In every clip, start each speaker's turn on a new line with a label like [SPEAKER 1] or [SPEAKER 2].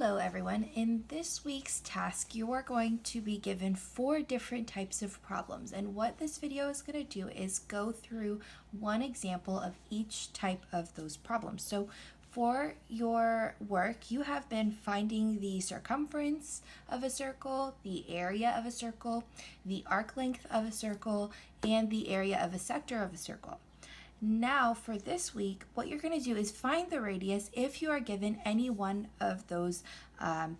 [SPEAKER 1] Hello everyone. In this week's task, you are going to be given 4 different types of problems, and what this video is going to do is go through one example of each type of those problems. So for your work, you have been finding the circumference of a circle, the area of a circle, the arc length of a circle, and the area of a sector of a circle. Now for this week, what you're going to do is find the radius if you are given any one of those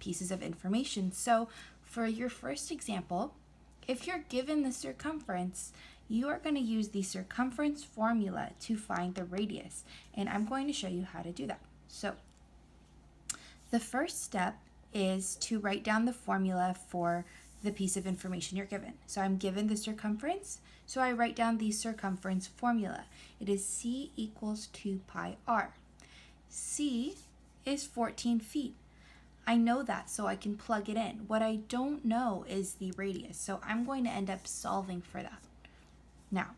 [SPEAKER 1] pieces of information. So for your first example, if you're given the circumference, you are going to use the circumference formula to find the radius. And I'm going to show you how to do that. So the first step is to write down the formula for the piece of information you're given. So I'm given the circumference, so I write down the circumference formula. It is C equals 2 pi r. C is 14 feet. I know that, so I can plug it in. What I don't know is the radius, so I'm going to end up solving for that. Now,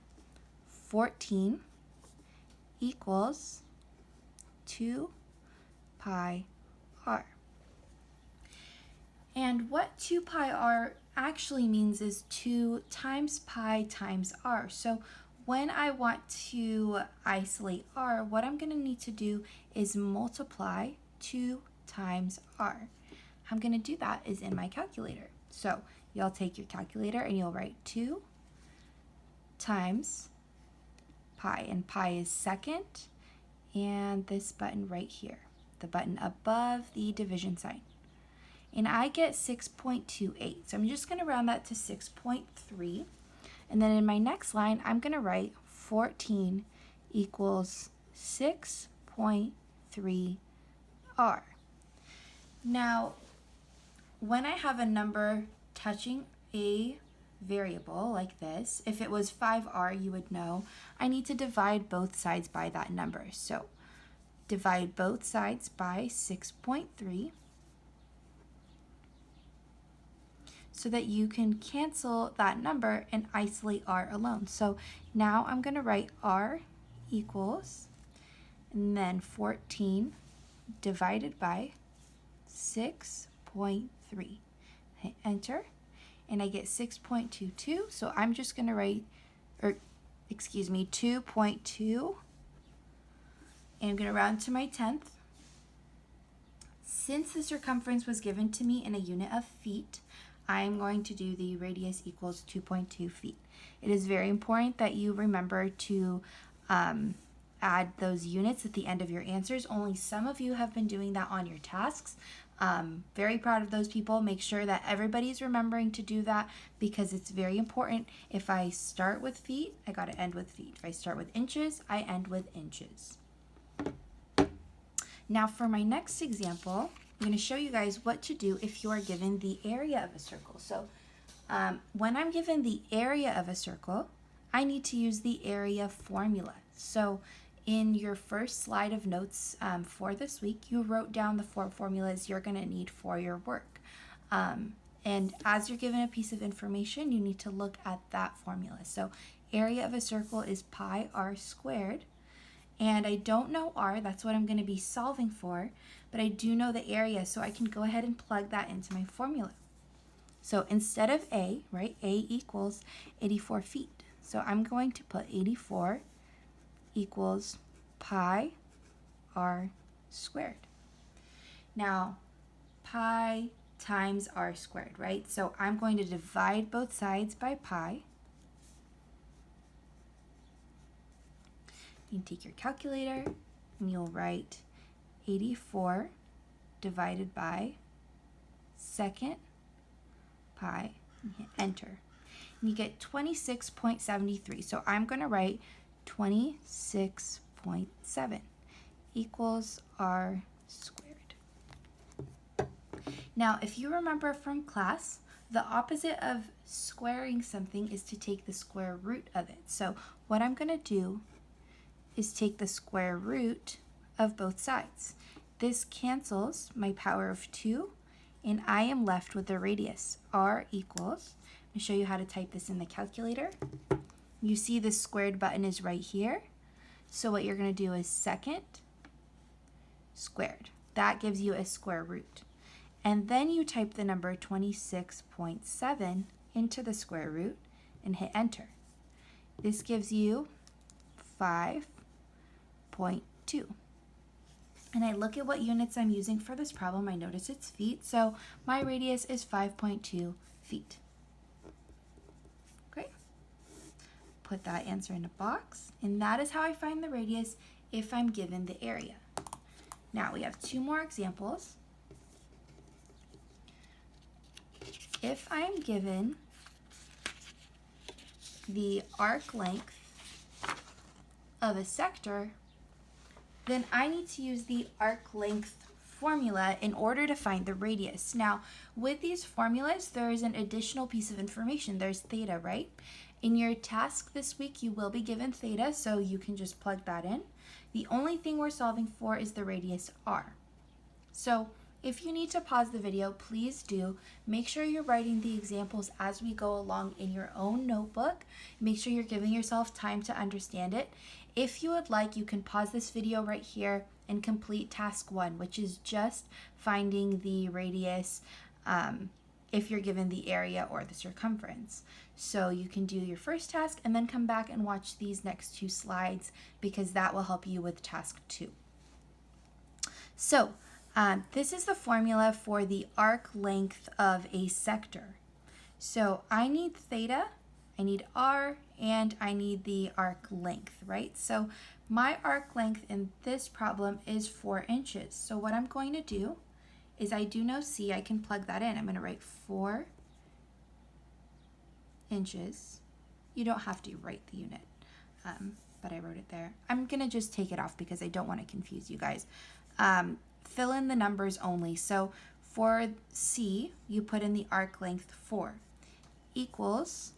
[SPEAKER 1] 14 equals 2 pi r. And what 2 pi r actually means is 2 times pi times r. So when I want to isolate r, what I'm going to need to do is multiply 2 times r. How I'm going to do that is in my calculator. So you'll take your calculator and you'll write 2 times pi, and pi is second, and this button right here, the button above the division sign. And I get 6.28. So I'm just going to round that to 6.3. And then in my next line, I'm going to write 14 equals 6.3 r. Now, when I have a number touching a variable like this, if it was 5r, you would know I need to divide both sides by that number. So divide both sides by 6.3. so that you can cancel that number and isolate r alone. So now I'm going to write r equals, and then 14 divided by 6.3. Hit enter, and I get 6.22. So I'm just going to write, 2.2, and I'm going to round to my 10th. Since the circumference was given to me in a unit of feet, I'm going to do the radius equals 2.2 feet. It is very important that you remember to add those units at the end of your answers. Only some of you have been doing that on your tasks. Very proud of those people. Make sure that everybody's remembering to do that because it's very important. If I start with feet, I got to end with feet. If I start with inches, I end with inches. Now for my next example, I'm going to show you guys what to do if you are given the area of a circle. So when I'm given the area of a circle, I need to use the area formula. So in your first slide of notes for this week, you wrote down the 4 formulas you're going to need for your work. And as you're given a piece of information, you need to look at that formula. So area of a circle is pi r squared. And I don't know r, that's what I'm going to be solving for, but I do know the area, so I can go ahead and plug that into my formula. So instead of a, right, a equals 84 feet. So I'm going to put 84 equals pi r squared. Now, pi times r squared, right? So I'm going to divide both sides by pi. You can take your calculator and you'll write 84 divided by second pi, and hit enter. And you get 26.73. So I'm going to write 26.7 equals r squared. Now, if you remember from class, the opposite of squaring something is to take the square root of it. So what I'm going to do is take the square root of both sides. This cancels my power of 2, and I am left with the radius. R equals, I'm going to show you how to type this in the calculator. You see the squared button is right here. So what you're going to do is second squared. That gives you a square root. and then you type the number 26.7 into the square root and hit enter. This gives you 5.2. And I look at what units I'm using for this problem, I notice it's feet, so my radius is 5.2 feet. Great. Put that answer in a box, and that is how I find the radius if I'm given the area. Now we have two more examples. If I'm given the arc length of a sector, then I need to use the arc length formula in order to find the radius. Now, with these formulas, there is an additional piece of information. There's theta, right? In your task this week, you will be given theta, so you can just plug that in. The only thing we're solving for is the radius r. So if you need to pause the video, please do. Make sure you're writing the examples as we go along in your own notebook. Make sure you're giving yourself time to understand it. If you would like, you can pause this video right here and complete task 1, which is just finding the radius if you're given the area or the circumference. So you can do your first task and then come back and watch these next 2 slides because that will help you with task 2. So this is the formula for the arc length of a sector. So I need theta, I need r, and I need the arc length, right? So my arc length in this problem is 4 inches. So what I'm going to do is I do know C, I can plug that in. I'm going to write 4 inches. You don't have to write the unit, but I wrote it there. I'm going to just take it off because I don't want to confuse you guys. Fill in the numbers only. So for C, you put in the arc length 4 equals,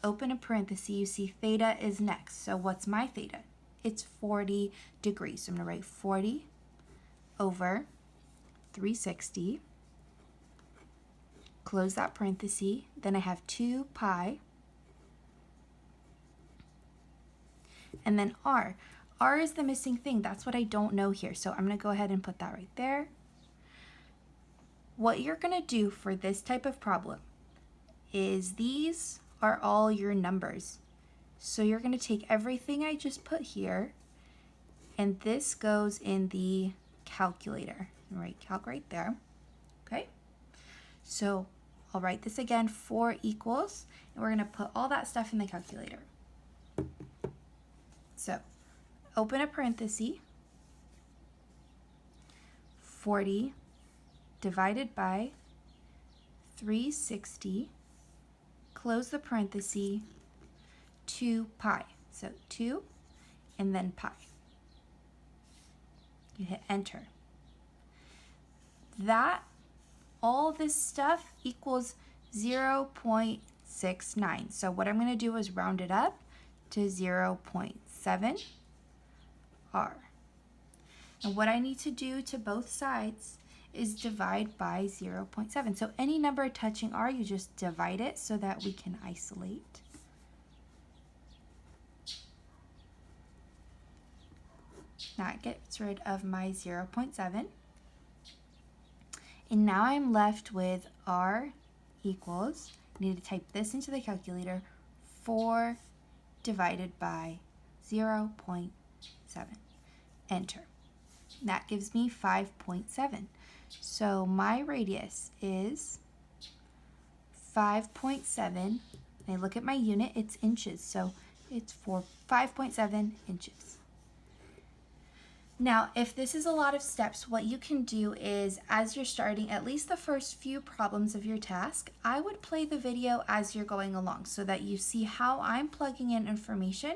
[SPEAKER 1] open a parenthesis, you see theta is next. So what's my theta? It's 40 degrees. So I'm going to write 40 over 360. Close that parenthesis. Then I have 2 pi. And then r. R is the missing thing. That's what I don't know here. So I'm going to go ahead and put that right there. What you're going to do for this type of problem is these are all your numbers. So you're going to take everything I just put here, and this goes in the calculator. Write calc right there. Okay? So I'll write this again, 4 equals, and we're going to put all that stuff in the calculator. So open a parenthesis, 40 divided by 360, close the parenthesis, 2 pi. So 2 and then pi. You hit enter. That, all this stuff equals 0.69. So what I'm going to do is round it up to 0.7 r. And what I need to do to both sides is divide by 0.7. So any number touching r, you just divide it so that we can isolate. Now it gets rid of my 0.7. And now I'm left with r equals, I need to type this into the calculator, 4 divided by 0.7. Enter. That gives me 5.7. So my radius is 5.7. I look at my unit, it's inches, so it's 5.7 inches. Now, if this is a lot of steps, what you can do is, as you're starting at least the first few problems of your task, I would play the video as you're going along so that you see how I'm plugging in information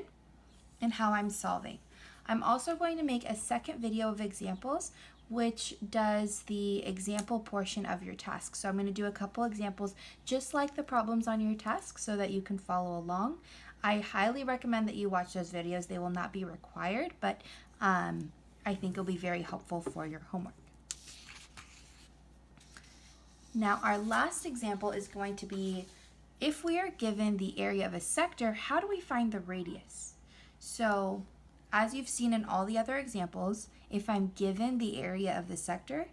[SPEAKER 1] and how I'm solving. I'm also going to make a second video of examples which does the example portion of your task. So I'm going to do a couple examples just like the problems on your task so that you can follow along. I highly recommend that you watch those videos. They will not be required, but I think it'll be very helpful for your homework. Now our last example is going to be, if we are given the area of a sector, how do we find the radius? So as you've seen in all the other examples, if I'm given the area of the sector,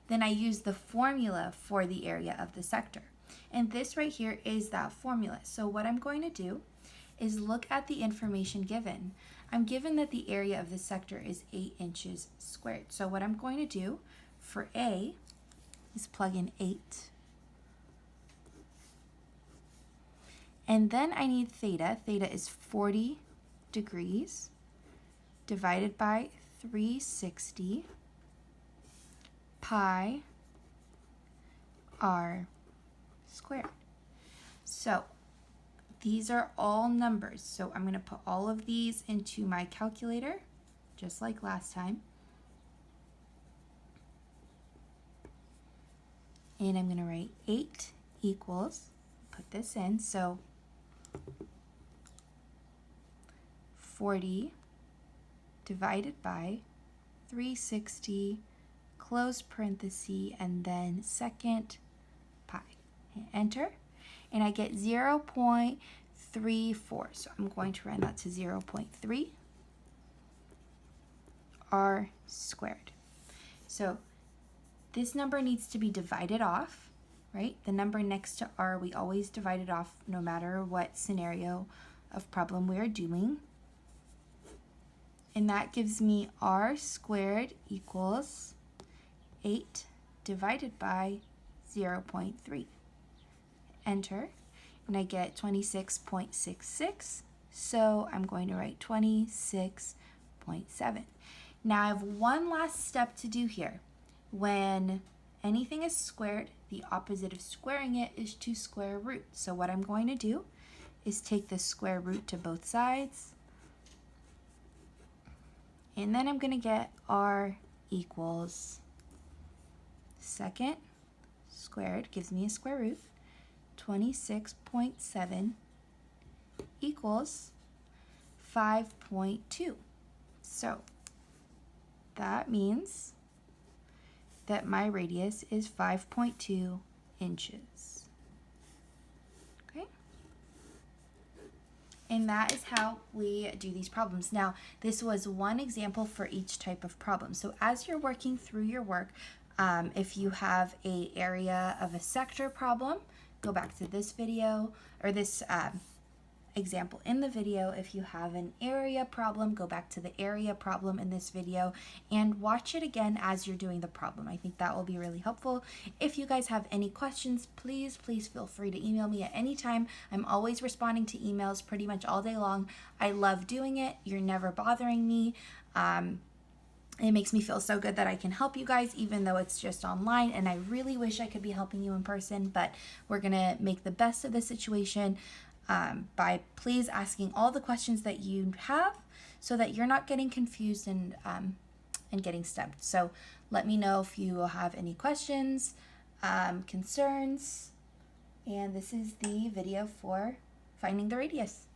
[SPEAKER 1] then I use the formula for the area of the sector. And this right here is that formula. So what I'm going to do is look at the information given. I'm given that the area of the sector is 8 inches squared. So what I'm going to do for A is plug in 8. And then I need theta. Theta is 40 degrees divided by 360 pi r squared. So these are all numbers. So I'm going to put all of these into my calculator, just like last time. And I'm going to write 8 equals, put this in, so 40 divided by 360, close parenthesis, and then second pi. Hit enter, and I get 0.34. So I'm going to round that to 0.3 r squared. So this number needs to be divided off, right? The number next to r, we always divide it off no matter what scenario of problem we are doing. And that gives me r squared equals 8 divided by 0.3. Enter, and I get 26.66. So I'm going to write 26.7. Now I have one last step to do here. When anything is squared, the opposite of squaring it is to square root. So what I'm going to do is take the square root to both sides, and then I'm going to get r equals second squared, gives me a square root, 26.7 equals 5.2. So that means that my radius is 5.2 inches. Okay? And that is how we do these problems. Now, this was one example for each type of problem. So as you're working through your work, if you have an area of a sector problem, go back to this video, or this example in the video. If you have an area problem, go back to the area problem in this video and watch it again as you're doing the problem. I think that will be really helpful. If you guys have any questions, please feel free to email me at any time. I'm always responding to emails pretty much all day long. I love doing it. You're never bothering me. It makes me feel so good that I can help you guys, even though it's just online, and I really wish I could be helping you in person, but we're gonna make the best of the situation by please asking all the questions that you have so that you're not getting confused and getting stumped. So let me know if you have any questions, concerns, and this is the video for finding the radius.